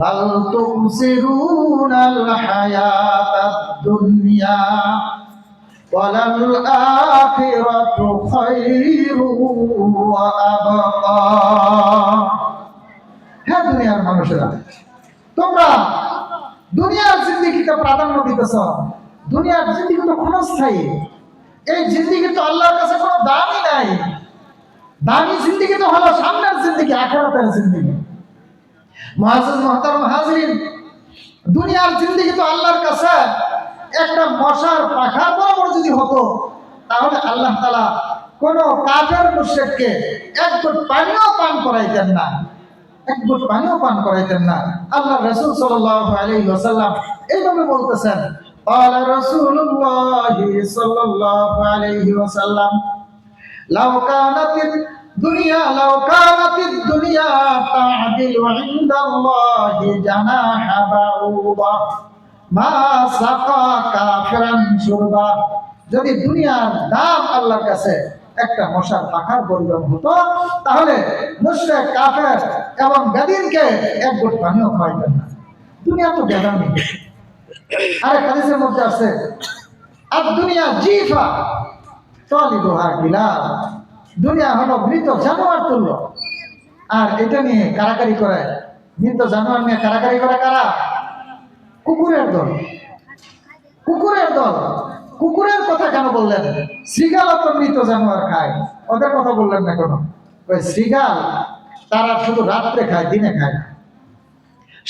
বাল তুসিরুনাল হায়াতাদ দুনিয়া ওয়ালাল আখিরাতু খায়রুন ওয়া আবকা। হ্যাঁ দুনিয়ার মানুষেরা, তোমরা দুনিয়ার জিন্দেগিকে প্রাধান্য দিতেছ। দুনিয়ার জিন্দেগি তো ক্ষণস্থায়ী। এই জিন্দেগি তো আল্লাহর কাছে কোনো দামই নাই। দামি জিন্দেগি তো হলো সামনের জিন্দেগি, আখিরাতের জিন্দেগি। মুআজ্জিজ মুহতারাম হাজিরিন, দুনিয়ার জিন্দেগি তো আল্লাহর কাছে একটা মশার পাখার বরাবর যদি হতো, তাহলে আল্লাহ তাআলা কোন কাফের মুশরিককে এক ঘট পানিও পান করাইতেন না, এক ঘট পানিও পান করাইতেন না। আল্লাহ রাসূল সাল্লাল্লাহু আলাইহি ওয়াসাল্লাম এইভাবে বলতেছেন, قال رسول الله صلى الله عليه وسلم لو كانت الدنيا تعدل عند الله جناح بعوضة ما سقى كافرا شربا। যদি দুনিয়ার দাম আল্লাহর কাছে একটা মশার পাখার পরিমাণ হতো, তাহলে মুশরিক কাফের এবং বেদিনকে এক ঘট পানিও খাওয়াইতেন না। দুনিয়া তো বেদামি। আরেক হাদিসের মধ্যে আছে, আর দুনিয়া জিফা তালিবুহা গিলাল, দুনিয়া হলো মৃত জানোয়ার তুল্য। আর এটা নিয়ে কারাকারি করে, মৃত জানোয়ার নিয়ে কারাকারি করে কারা? কুকুরের দল। কুকুরের দল। কুকুরের কথা কেন বললেন? শ্রীগাল তো মৃত জানোয়ার খায়, ওদের কথা বললেন না কেন? ওই শ্রীগাল তারা শুধু রাত্রে খায়, দিনে খায় না।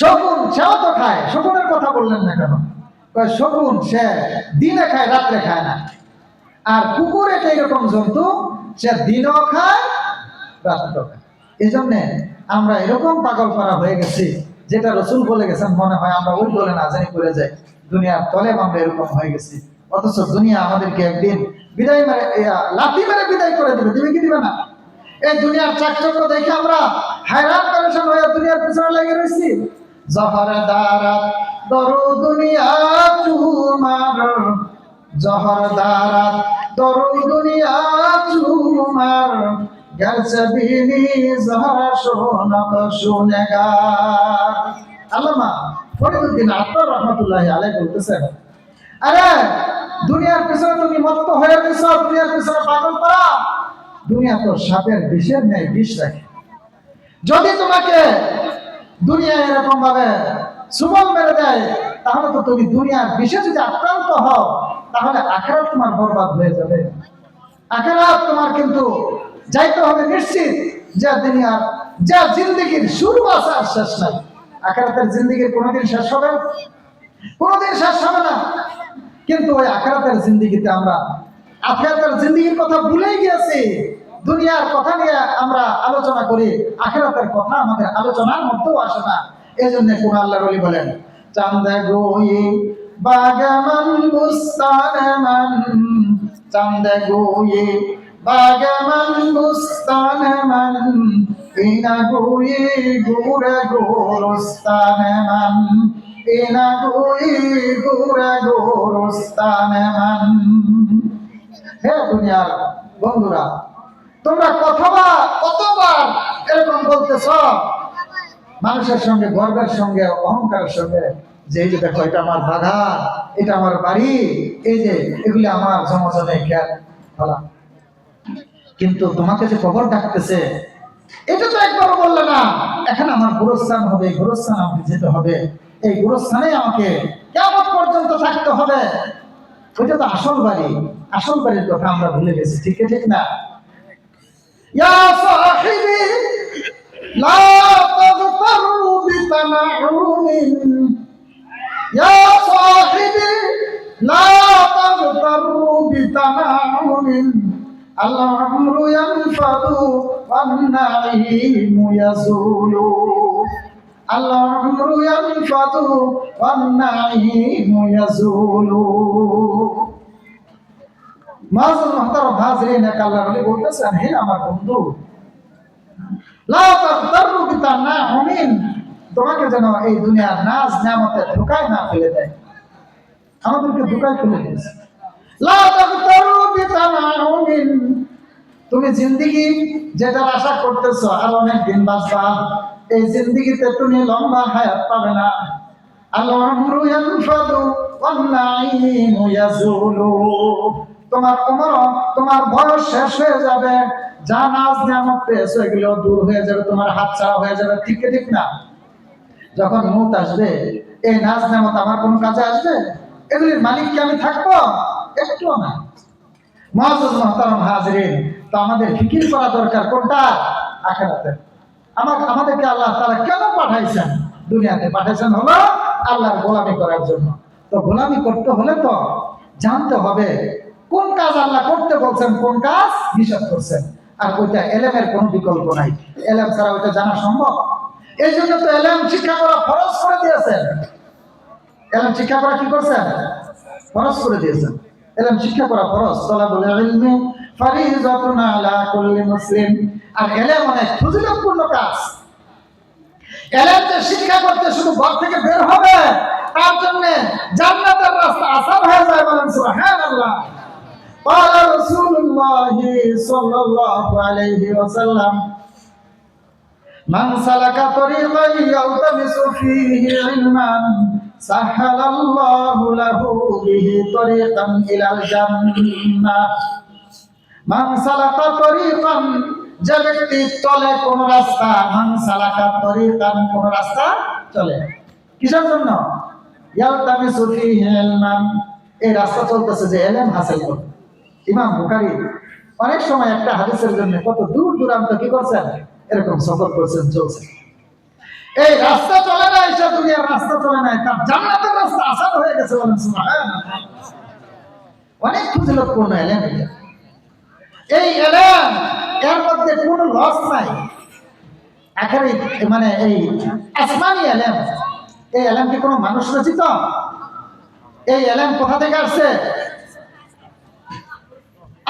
শকুন সেও তো খায়, শকুনের কথা বললেন না কেন? শকুন সে দিনে খায়, রাত্রে খায় না। আর কুকুর এটা এরকম জন্তু, সে দিনও খায়, রাত্রেও খায়। এই জন্যে আমরা এরকম পাগল করা হয়ে গেছি, যেটা রাসূল বলে গেছেন, মনে হয় আমরা ওই বলে না জানি করে যাই। দুনিয়ার তলে আমরা এরকম হয়ে গেছি। অথচ দুনিয়া আমাদেরকে একদিন বিদায় মেরে, লাথি মেরে বিদায় করে দিবে। দিবে কি দিবে না? এই দুনিয়ার চাকচক্য দেখে আমরা হায়রান পরেশান হয়ে দুনিয়ার পিছনে লেগে রয়েছি। জহর দারাত দরু দুনিয়া চুমার, জহর দারাত দরু দুনিয়া চুমার, গেছে বিনি জহর শোনক শুনেগার। আল্লামা ফরিদুদ্দীন আত্মর রহমতুল্লাহি আলাইহি বলতেছেন, আরে দুনিয়ার পিছনে তুমি মত্ত হয়ে গেছ, দুনিয়ার পিছনে পাগল করা। দুনিয়া তো সাপের বিষের ন্যায় বিষ রাখে। যদি তোমাকে দুনিয়া এরকম ভাবে সুবল মেরে দেয়, তাহলে তো তুমি দুনিয়ার বিষে যদি আক্রান্ত হও, তাহলে আখিরাত তোমার বরবাদ হয়ে যাবে। আখিরাত তোমার কিন্তু যাইতে হবে নিশ্চিত। যে দুনিয়ার যা জিন্দেগির শুরু আছে আর শেষ নাই। আখিরাতের জিন্দেগির কোনোদিন শেষ হবে? কোনোদিন শেষ হবে না। কিন্তু ওই আখিরাতের জিন্দেগিতে আমরা আখিরাতের জিন্দেগির কথা ভুলেই গিয়েছি। দুনিয়ার কথা নিয়ে আমরা আলোচনা করি, আখিরাতের কথা আমাদের আলোচনার মধ্যেও আসে না। এই জন্য কোন আল্লাহর ওলি বলেন, চাঁদে গোয়ে বাগামান বুস্তানে মান, চাঁদে গোয়ে বাগামান বুস্তানে মান, ইনা গোয়ে গুরে গোরস্তানে মান, ইনা গোয়ে গুরে গোরস্তানে মান। হে দুনিয়ার বন্ধুরা, তোমরা কতবার এরকম বলতেছ মানুষের সঙ্গে, গর্বের সঙ্গে, অহংকারের সঙ্গে, যে এই যে দেখো এটা আমার বাগান, এটা আমার বাড়ি, এই যে এগুলি আমার জমজমে খেয়াল ফলা। কিন্তু তোমাকে যে কবর ডাকতেছে, এটা তো একবার বললে না, এখানে আমার গোরস্থান হবে, গোরস্থান আমাকে যেতে হবে, এই গোরস্থানে আমাকে কিয়ামত পর্যন্ত থাকতে হবে। ওইটা তো আসল বাড়ি। আসল বাড়ির কথা আমরা ভুলে গেছি, ঠিক না? ইয়া সাহিবি লা তাগতারু বিতানাউমিন, ইয়া সাহিবি লা তাগতারু বিতানাউমিন, আল আমরু ইয়ানফাদু ওয়ান নাঈমু ইয়াজুলু, আল আমরু ইয়ানফাদু ওয়ান নাঈমু ইয়াজুলু। মুআজ্জিজ মুহতারাম হাজিরিন, এক আল্লাহর ওলি বলতেছেন, হে আমার বন্ধু, লা তাগতারু বিতানাউমিন, তোমাকে যেন এই দুনিয়ার নাজ নিয়ামতে ধোঁকায় না ফেলে দেয়। আমাদেরকে ধোঁকায় ফেলে দিয়েছে। লা তাগতারু বিতানাউমিন, তুমি জিন্দেগি যেটার আশা করতেছো আর অনেক দিন বাঁচবা, এই জিন্দেগিতে তুমি লম্বা হায়াত পাবে না। আল উমরু ইয়ানফাদু ওয়ান নাঈমু ইয়াজুলু, তোমার উমর, তোমার বয়স শেষ হয়ে যাবে, যা নাজ নিয়ামত পেয়েছো এগুলো দূর হয়ে যাবে, তোমার হাতছাড়া হয়ে যাবে। ঠিক ঠিক না? যখন মউত আসবে এই নাজ নিয়ামত আমার কোন কাজে আসবে? এগুলির মালিক কি আমি থাকবো? একটুও না। মুআজ্জাজ মুহতারাম হাজিরিন, তো আমাদের ফিকির করা দরকার কোনটা? আখিরাতে। আমাদেরকে আল্লাহ তাআলা কেন পাঠাইছেন? দুনিয়াতে পাঠাইছেন হলো আল্লাহর গোলামি করার জন্য। তো গোলামি করতে হলে তো জানতে হবে কোন কাজ আল্লাহ করতে বলছেন, কোন কাজ নিষেধ করছেন। আর ওইটা এলেমের কোনো বিকল্প নাই। এলেম ছাড়া ওইটা জানা সম্ভব। এই জন্য তো এলেম শিক্ষা করা ফরজ করে দিয়েছেন। এলেম শিক্ষা করা কি করছেন? ফরজ করে দিয়েছেন। এলেম শিক্ষা করা ফরজ। তালাবুল ইলমি ফারিজাতুন আলা কুল্লি মুসলিম। আর এলেম অনেক ফজিলতপূর্ণ কাজ। এলেম যে শিক্ষা করতে শুধু ঘর থেকে বের হবে, তার জন্য জান্নাতের রাস্তা আসান হয়ে যায়। বলেন সুবহানাল্লাহ। قال رسول الله صلى الله عليه وسلم من سلك طريقا يلتمس فيه علما سهل الله له به طريقا إلى الجنة من سلك طريقا, যে ব্যক্তি চলে কোন রাস্তা, মান সালাকা তরিকান, কোন রাস্তা চলে কিসের জন্য? ইয়ালতামিসু ফীহি ইলমান, এই রাস্তা চলতেছে যে ইলম হাসিল করতে। ইমাম বুখারী অনেক সময় একটা হাদিসের জন্য কত দূর দূরান্ত কি করছেন, এরকম সফর করছেন, চলছেন। এই রাস্তা চলে না, এটা দুনিয়ার রাস্তা চলে না, তার জান্নাতের রাস্তা আসান হয়ে গেছে। বলেন সুবহানাল্লাহ। অনেক ফজিলতপূর্ণ ইলম এটা। এই ইলম এর মধ্যে কোনো লস নাই। আখেরি মানে এই আসমানি ইলম, এই ইলম কি কোনো মানুষ রচিত? এই ইলম কোথা থেকে আসছে?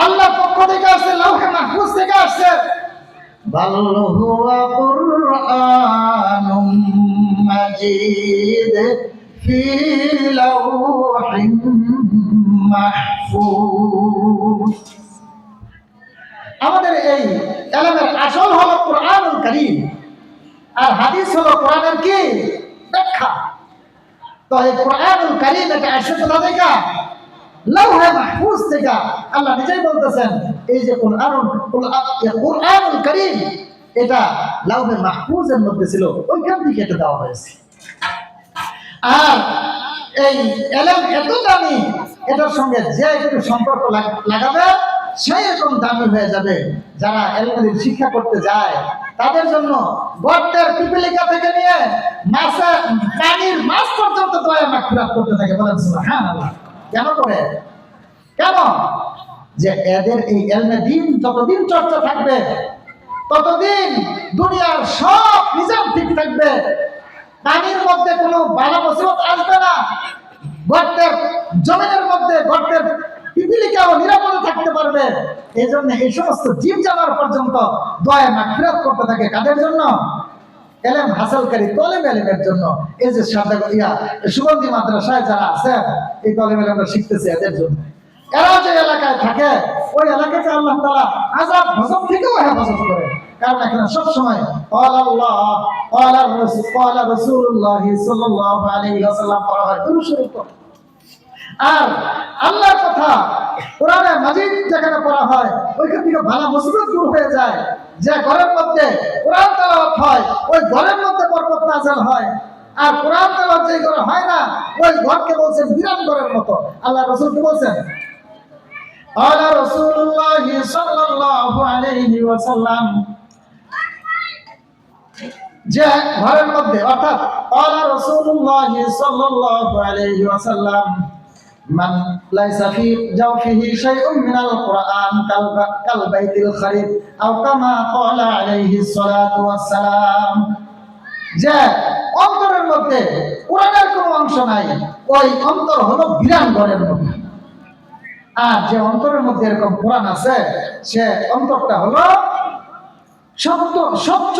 আল্লাহর পক্ষ থেকে আসছে, লাউহে মাহফুজ থেকে আসছে। বাল হুয়া কুরআনুম মাজিদ ফি লাউহিম মাহফুজ। আমাদের এই ইলমের আসল হলো কুরআনুল কারীম, আর হাদিস হলো কোরআনের কি ব্যাখ্যা। তো এই কুরআনুল কারীম এটা আসছে কোথা থেকে? লাউহে মাহফুজ থেকে। আল্লাহ নিজেই বলতেছেন এই যে কুরআনুল কারীম এটা লাউহে মাহফুজের মধ্যে ছিল, ওইখান থেকে এটা দেওয়া হয়েছে। আর এই ইলম এত দামি, এটার সঙ্গে যে একটু সম্পর্ক লাগাবে সেই রকম দামি হয়ে যাবে। যারা ইলমের শিক্ষা করতে যায় তাদের জন্য গর্তের পিপিলিকা থেকে নিয়ে মাছের পানির মাছ পর্যন্ত দয়া মাগফিরাত করতে থাকে। বলেন সুবহানাল্লাহ। কেন করে? কেন? যে এদের এই ইলমে দ্বীন যতদিন চর্চা থাকবে ততদিন দুনিয়ার সব নিজাম ঠিক থাকবে, পানির মধ্যে কোনো বালা মুসিবত আসবে না, গর্তের জমিনের মধ্যে গর্তের পিপিলিকাও নিরাপদে থাকতে পারবে। এই জন্য এই সমস্ত জীব জানোয়ার পর্যন্ত দয়া মাগফিরাত করতে থাকে। কাদের জন্য? ইলম হাসিলকারী তলেব ইলমের জন্য। এই যে সুগন্ধি মাদ্রাসায় যারা আছে, এই তলেব ইলমরা শিখতেছে এদের জন্য। এরা যে এলাকায় থাকে ওই এলাকাকে আল্লাহ তাআলা আযাব গজব থেকেও হেফাজত করে। কারণ এখানে সবসময় ক্বালা রাসূলুল্লাহ সাল্লাল্লাহু আলাইহি ওয়াসাল্লাম পড়া হয়, দুরূদ শরীফ পড়ে। আর আল্লাহর কথা কোরআনে মাজিদ যেখানে পড়া হয় ওইখান থেকে ভালো মুসিবত দূর হয়ে যায়। যে ঘরের মধ্যে কোরআন তেলাওয়াত হয় ওই ঘরের মধ্যে বরকত নাযিল হয়। আর কোরআন তেলাওয়াত যে ঘরে হয় না ওই ঘরকে বলছেন বিরান ঘরের মতো। আল্লাহ রাসূল কি বলছেন? ক্বালা রাসূলুল্লাহ সাল্লাল্লাহু আলাইহি ওয়াসাল্লাম, যে ঘরের মধ্যে, অর্থাৎ ক্বালা রাসূলুল্লাহ সাল্লাল্লাহু আলাইহি ওয়াসাল্লাম মান লাইসা ফি জাওফিহি শাইউন মিনাল কুরআন কাল বাইতিল খারিব আও কামা ক্বালা আলাইহি সালাতু ওয়াসসালাম, যে অন্তরের মধ্যে কোরআনের কোনো অংশ নাই ওই অন্তর হলো বিরান ঘরের মতো। আর যে অন্তরের মধ্যে এরকম কোরআন আছে সে অন্তরটা হলো স্বচ্ছ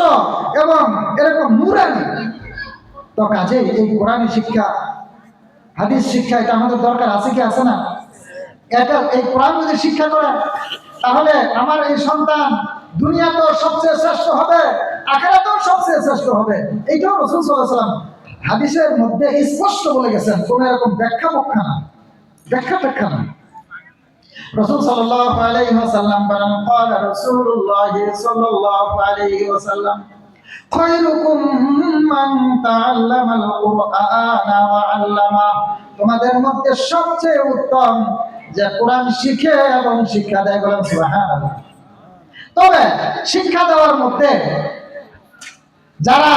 এবং এরকম নূরানি। তো কাজেই এই কোরআনী শিক্ষা, হাদিস শিক্ষা এটা আমাদের দরকার আছে কি আছে না? এটা এই কোরআন যদি শিক্ষা করে তাহলে আমার এই সন্তান দুনিয়া তো সবচেয়ে শ্রেষ্ঠ হবে, আখিরাতেও সবচেয়ে শ্রেষ্ঠ হবে। এইটাও রাসূল সাল্লাল্লাহু আলাইহি ওয়াসাল্লাম হাদিসের মধ্যে স্পষ্ট বলে গেছেন, কোন এরকম ব্যাখ্যা না। রাসূল সাল্লাল্লাহু আলাইহি ওয়াসাল্লাম বলেন, قال رسول الله صلى الله عليه وسلم خيركم من تعلم القرآن وعلمه। তোমাদের মধ্যে সবচেয়ে উত্তম যে কোরআন শিখে এবং শিক্ষা দেয়। বলেন সুবহানাল্লাহ। তবে শিক্ষা দেওয়ার মধ্যে যারা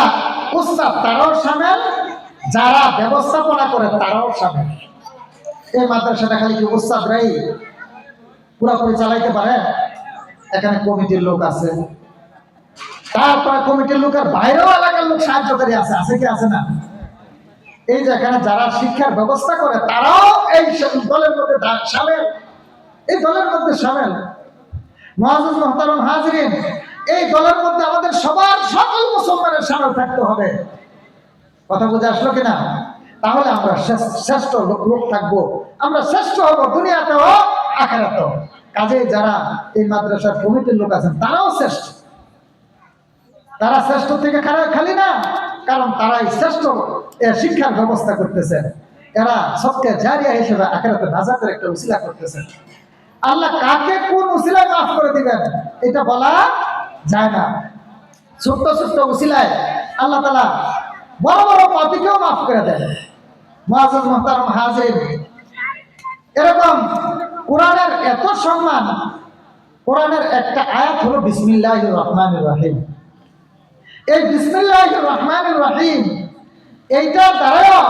উস্তাদ তারাও শামিল, যারা ব্যবস্থাপনা করে তারাও শামিল। এই মাদ্রাসাটা খালি কি উস্তাদরাই পুরোপুরি চালাইতে পারে? এখানে কমিটির লোক আছে, তারপরে কমিটির লোকের বাইরেও এলাকার লোক সাহায্যকারী আছে কি আছে না? এই যে এখানে যারা শিক্ষার ব্যবস্থা করে তারাও এই দলের মধ্যে শামিল, এই দলের মধ্যে শামিল। মুআজ্জিজ মুহতারাম হাজিরিন, এই দলের মধ্যে আমাদের সবার সকল মুসলমানের শামিল থাকতে হবে। কথা বুঝে আসলো কিনা? তাহলে আমরা শ্রেষ্ঠ লোক থাকবো, আমরা শ্রেষ্ঠ হব দুনিয়াতেও আখিরাতেও। কাজে যারা এই মাদ্রাসার কমিটির লোক আছেন তারাও শ্রেষ্ঠ। তারা শ্রেষ্ঠ থেকে খালি না, কারণ তারাই শ্রেষ্ঠ শিক্ষার ব্যবস্থা করতেছেন। এরা সবকে জারিয়া হিসেবে আখিরাতে নাজাতের একটা উসিলা করতেছেন। আল্লাহ কাকে কোন উসিলায় মাফ করে দিবেন এটা বলা যায় না। ছোট্ট ছোট্ট উসিলায় আল্লাহ তাআলা বড় বড় পাপীকেও মাফ করে দেন। মুআজ্জিজ মুহতারাম হাজিরিন, এরকম কোরআনের এত সম্মান। কোরআনের একটা আয়াত হলো বিসমিল্লাহির রহমানির রহিম। এই বিসমিল্লাহির রহমানির রহিম এইটা দ্বারাও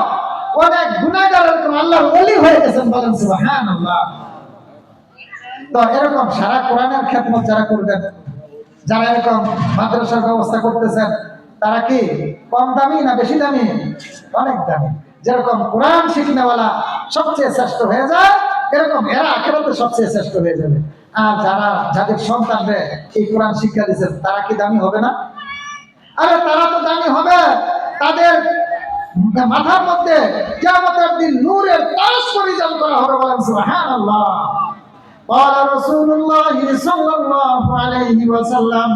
অনেক গুনাহগার এরকম আল্লাহর ওলি হয়ে গেছেন। বলেন সুবহানাল্লাহ। তো এরকম সারা কোরআনের খেদমত যারা করবেন, যারা এরকম মাদ্রাসার ব্যবস্থা করতেছেন, তারা কি কম দামি না বেশি দামি? অনেক দামি। যেরকম কোরআন শিখনেওয়ালা সবচেয়ে শ্রেষ্ঠ হয়ে যায়, এরকম এরা আখিরাতে সবচেয়ে শ্রেষ্ঠ হয়ে যাবে। আর যাদের সন্তানরে এই কোরআন শিক্ষা দিচ্ছেন তারা কি দামি হবে না? আরে তারা তো দামি হবে। তাদের মাথার মধ্যে কিয়ামতের দিন নূরের তাজ পরিধান করা হবে। বলেন সুবহানাল্লাহ। قال رسول الله صلى الله عليه وسلم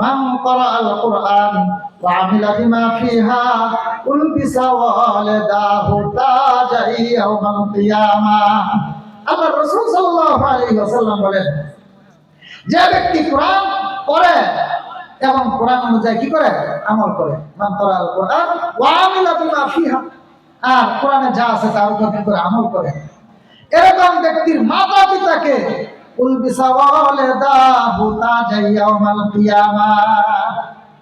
من قرأ القرآن وعمل بما فيها ألبس والداه تاجا يوم القيامة। আল্লাহ রাসূল সাল্লাল্লাহু আলাইহি ওয়াসাল্লাম বলেন, যে ব্যক্তি কোরআন পড়ে এবং কোরআন অনুযায়ী কি করে? আমল করে। মান ক্বারা আল কোরআন ওয়া আমিলা বিমা ফিহা, আর কোরআনে যা আছে তার উপর করে আমল করে, এরকম ব্যক্তির মাতা পিতাকে উলবিসা ওয়ালিদাহু তাজা ইয়াউমাল কিয়ামাহ,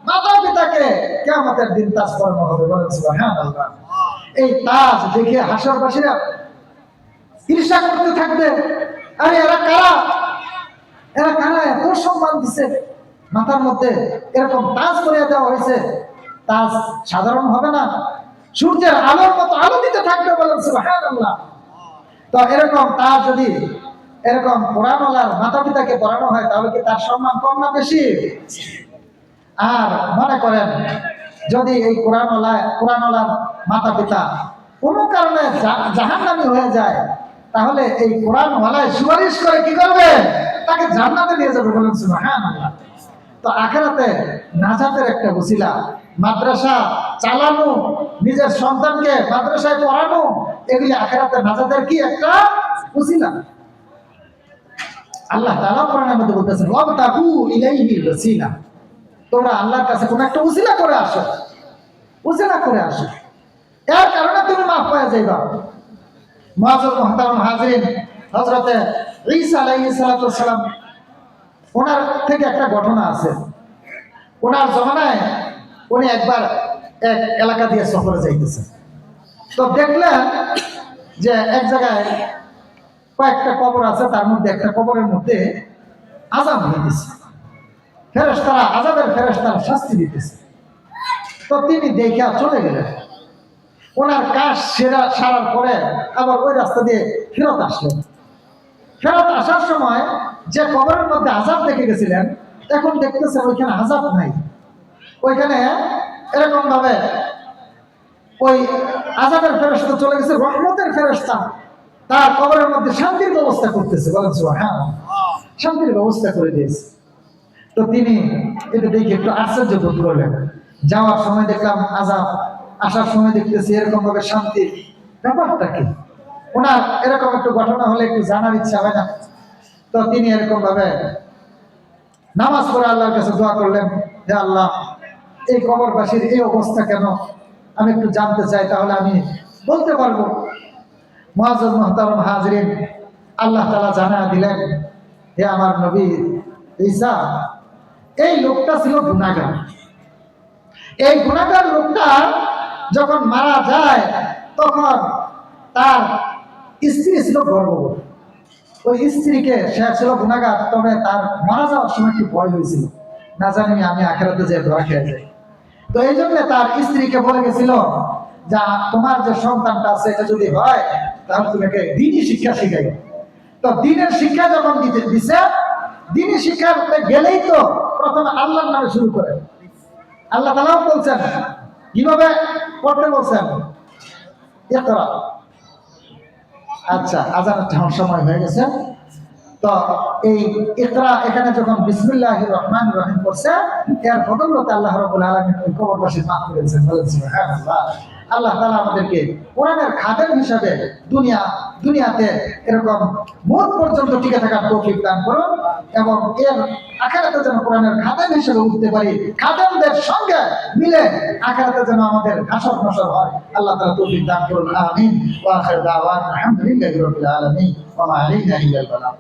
মাতা পিতাকে কিয়ামতের দিন তাজ পরানো হবে। বলেন সুবহানাল্লাহ। এই তাজ দেখে হাসরবাসীরা ঈর্ষা করতে থাকবে, আরে এরা কারা এত সম্মান দিচ্ছে, মাথার মধ্যে এরকম তাজ করিয়ে দেওয়া হয়েছে। তাজ সাধারণ হবে না, সূর্যের আলোর মতো আলো দিতে থাকবে। বলেন সুবহানাল্লাহ। তো এরকম তার যদি এরকম কোরআনওয়ালার মাতা পিতাকে পড়ানো হয় তাহলে কি তার সম্মান কম না বেশি? আর মনে করেন যদি এই কোরআনওয়ালার মাতা পিতা কোনো কারণে জাহান্নামী হয়ে যায়, তাহলে এই কোরআনওয়ালায় সুপারিশ করে কি করবে? তাকে জান্নাতে নিয়ে যাবে। বলেন সুবহানাল্লাহ। তো আখিরাতে নাজাতের একটা ওসিলা মাদ্রাসা চালানো, নিজের সন্তানকে মাদ্রাসায় পড়ানো, এগুলি আখিরাতে নাজাতের কি একটা ওসিলা। আল্লাহ তাআলা কোরআনের মধ্যে বলতেছেন, ওয়াবতাগু ইলাইহিল ওসিলা, তোমরা আল্লাহর কাছে কোন একটা ওসিলা করে আসো, এর কারণে তুমি মাফ পেয়ে যাইবা। মুআজ্জিজ মুহতারাম হাজিরিন, হযরতে ঈসা আলাইহিস সালাতু ওয়াস সালাম, ওনার থেকে একটা ঘটনা আছে। ওনার জমানায় উনি একবার এক এলাকা দিয়ে সফরে যাইতেছেন, তো দেখলেন যে এক জায়গায় কয়েকটা কবর আছে, তার মধ্যে একটা কবরের মধ্যে আযাব হইতেছে, ফেরেশতারা আযাবের ফেরেশতারা শাস্তি দিতেছে। তো তিনি দেখে চলে গেলেন। ওনার কাজ সারার পরে আবার ওই রাস্তা দিয়ে ফেরত আসলেন। ফেরত আসার সময় যে কবরের মধ্যে আযাব দেখে গেছিলেন, এখন দেখতেছেন ওইখানে আযাব নাই, ওইখানে এরকম ভাবে ওই আযাবের ফেরেশতা চলে গেছে, রহমতের ফেরেশতা তার কবরের মধ্যে শান্তির ব্যবস্থা করতেছে। বলেন সুবহানাল্লাহ। শান্তির ব্যবস্থা করে দিয়েছে। তো তিনি এটা দেখে একটু আশ্চর্য বোধ করলেন। যাওয়ার সময় দেখলাম আযাব, আসার সময় দেখতেছি এরকম ভাবে শান্তি। ব্যাপারটা কি? ওনার এরকম একটু ঘটনা হলে একটু জানার ইচ্ছা হয় না? তো তিনি এরকম ভাবে নামাজ পড়ে আল্লাহর কাছে দোয়া করলেন, যে আল্লাহ, এই কবরবাসীর এই অবস্থা কেন আমি একটু জানতে চাই, তাহলে আমি বলতে পারবো। মুআজ্জাজ মুহতারাম হাজরিন, আল্লাহ তাআলা জানায়া দিলেন, হে আমার নবী ঈসা, এই লোকটা ছিল গুনাহগার। এই গুনাহগার লোকটা যখন মারা যায় তখন তার স্ত্রী ছিল গর্ভবতী। ওই স্ত্রীকে, সে ছিল গুনাহগার, তবে তার মারা যাওয়ার সময় একটু ভয় হয়েছিল, না জানি আমি আখিরাতে যে ধরা খেয়ে যাই। তো এই জন্য তার স্ত্রীকে বলে গেছিল, যা তোমার যে সন্তানটা আছে এটা যদি হয় তাহলে তোমাকে দিনই শিক্ষা শিখাই। তো দিনের শিক্ষা যখন দিছে, দিনই শিক্ষা গেলেই তো প্রথমে আল্লাহর নামে শুরু করে। আল্লাহ তাআলাও বলছেন, কিভাবে পড়তে বলছেন, ইকরা। আচ্ছা, আজানের সময় হয়ে গেছে। তো এই ইকরা এখানে যখন বিসমিল্লাহির রহমানির রহিম পড়ছে, এর বদৌলতে আল্লাহ রাব্বুল আলামিন ওই কবরবাসী মাফ করেছেন। বলেন সুবহানাল্লাহ। আল্লাহ তাআলা আমাদেরকে কোরআনের খাদেম হিসাবে দুনিয়াতে এরকম মওত পর্যন্ত টিকে থাকার তৌফিক দান করুন, এবং এর আখিরাতে যেন কোরআনের খাদেম হিসেবে উঠতে পারি, খাদেমদের সঙ্গে মিলে আখিরাতে যেন আমাদের হাসর নাসর হয়। আল্লাহ তাআলা তৌফিক দান করুন। আমিন। ওয়া আখির দাওয়ানা আলহামদুলিল্লাহি রাব্বিল আলামিন ওয়া মা আলাইনা ইল্লাল বালাগ।